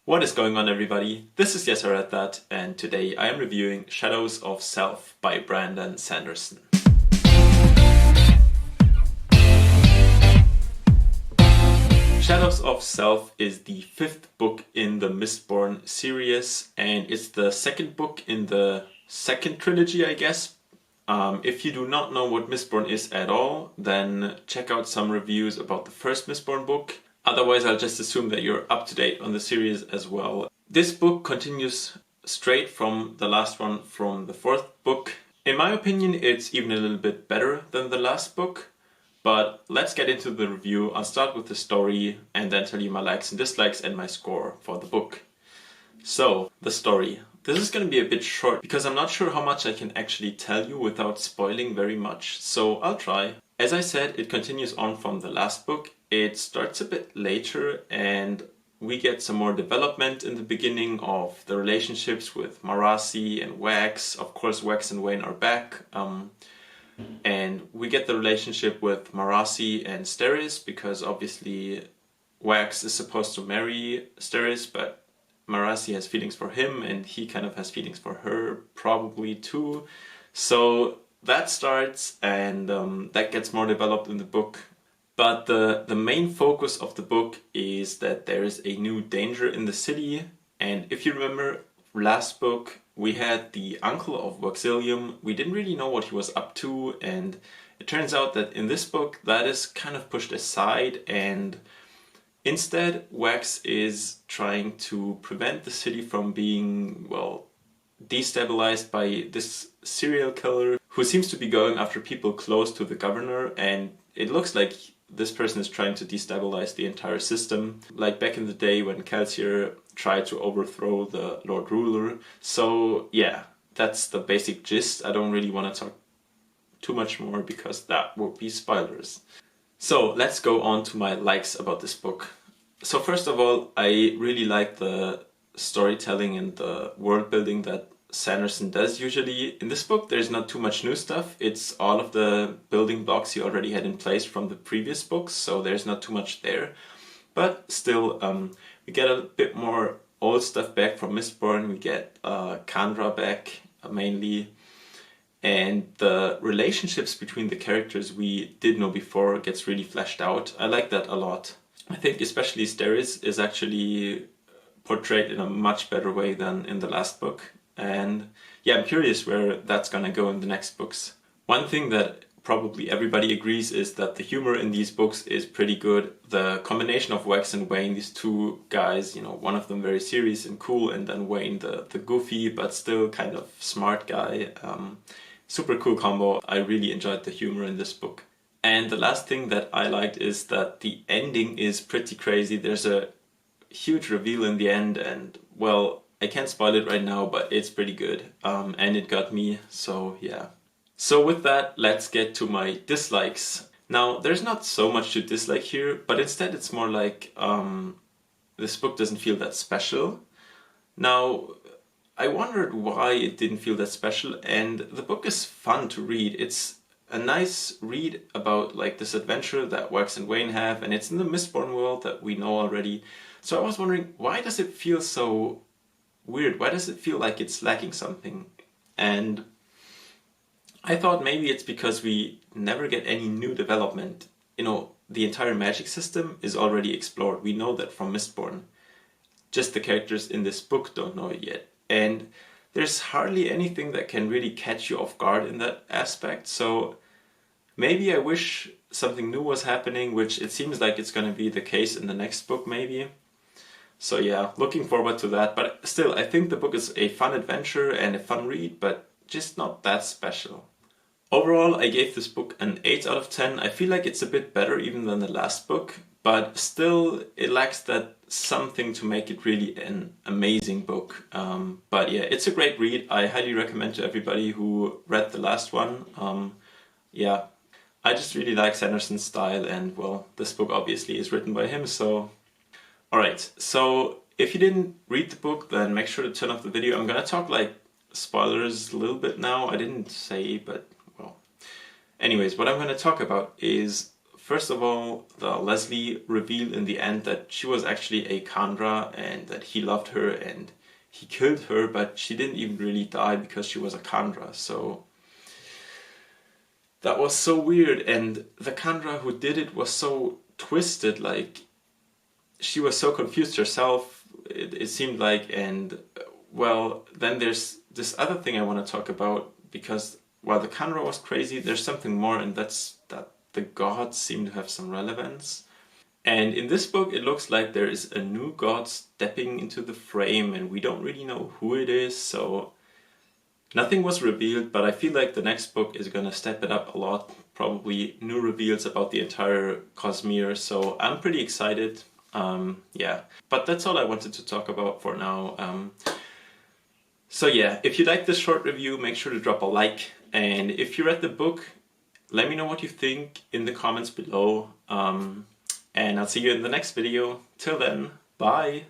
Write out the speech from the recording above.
What is going on, everybody? This is Yes I Read That, and today I am reviewing Shadows of Self by Brandon Sanderson. Shadows of Self is the fifth book in the Mistborn series, and it's the second book in the second trilogy, I guess. If you do not know what Mistborn is at all, then check out some reviews about the first Mistborn book. Otherwise, I'll just assume that you're up to date on the series as well. This book continues straight from the last one, from the fourth book. In my opinion, it's even a little bit better than the last book. But let's get into the review. I'll start with the story and then tell you my likes and dislikes and my score for the book. So, the story. This is going to be a bit short because I'm not sure how much I can actually tell you without spoiling very much. So I'll try. As I said, it continues on from the last book. It starts a bit later and we get some more development in the beginning of the relationships with Marasi and Wax. Of course, Wax and Wayne are back. And we get the relationship with Marasi and Steris because obviously Wax is supposed to marry Steris, but Marasi has feelings for him and he kind of has feelings for her probably too. So that starts and that gets more developed in the book. But the main focus of the book is that there is a new danger in the city. And if you remember last book, we had the uncle of Waxilium. We didn't really know what he was up to, and it turns out that in this book that is kind of pushed aside, and instead Wax is trying to prevent the city from being, well, destabilized by this serial killer who seems to be going after people close to the governor, and it looks like this person is trying to destabilize the entire system, like back in the day when Kelsier tried to overthrow the Lord Ruler. So yeah, that's the basic gist. I don't really want to talk too much more because that would be spoilers. So let's go on to my likes about this book. So first of all, I really like the storytelling and the world building that Sanderson does usually. In this book there's not too much new stuff. It's all of the building blocks he already had in place from the previous books, so there's not too much there. But still, we get a bit more old stuff back from Mistborn. We get Kandra back mainly, and the relationships between the characters we did know before gets really fleshed out. I like that a lot. I think especially Steris is actually portrayed in a much better way than in the last book. And yeah, I'm curious where that's gonna go in the next books. One thing that probably everybody agrees is that the humor in these books is pretty good. The combination of Wax and Wayne, these two guys, you know, one of them very serious and cool, and then Wayne the goofy but still kind of smart guy. Super cool combo. I really enjoyed the humor in this book. And the last thing that I liked is that the ending is pretty crazy. There's a huge reveal in the end, and well, I can't spoil it right now, but it's pretty good. And it got me, so yeah. So with that, let's get to my dislikes. Now, there's not so much to dislike here, but instead it's more like this book doesn't feel that special. Now, I wondered why it didn't feel that special, and the book is fun to read. It's a nice read about like this adventure that Wax and Wayne have, and it's in the Mistborn world that we know already. So I was wondering, why does it feel so weird? Why does it feel like it's lacking something? And I thought maybe it's because we never get any new development. You know, the entire magic system is already explored. We know that from Mistborn. Just the characters in this book don't know it yet. And there's hardly anything that can really catch you off guard in that aspect. So maybe I wish something new was happening, which it seems like it's going to be the case in the next book maybe. So yeah, looking forward to that. But still, I think the book is a fun adventure and a fun read, but just not that special. Overall, I gave this book an 8 out of 10. I feel like it's a bit better even than the last book, but still it lacks that something to make it really an amazing book. But yeah, it's a great read. I highly recommend to everybody who read the last one. Yeah, I just really like Sanderson's style, and well, this book obviously is written by him, so... Alright, so if you didn't read the book, then make sure to turn off the video. I'm gonna talk like spoilers a little bit now. I didn't say, but well. Anyways, what I'm gonna talk about is first of all, the Leslie reveal in the end that she was actually a Kandra and that he loved her and he killed her, but she didn't even really die because she was a Kandra. So that was so weird, and the Kandra who did it was so twisted, like she was so confused herself, it seemed like. And well, then there's this other thing I want to talk about, because while the Kandra was crazy, there's something more, and that's that the gods seem to have some relevance. And in this book, it looks like there is a new god stepping into the frame, and we don't really know who it is, so nothing was revealed, but I feel like the next book is gonna step it up a lot. Probably new reveals about the entire Cosmere, so I'm pretty excited. Yeah, but that's all I wanted to talk about for now. So yeah, if you like this short review, make sure to drop a like, and if you read the book, let me know what you think in the comments below. And I'll see you in the next video. Till then, bye!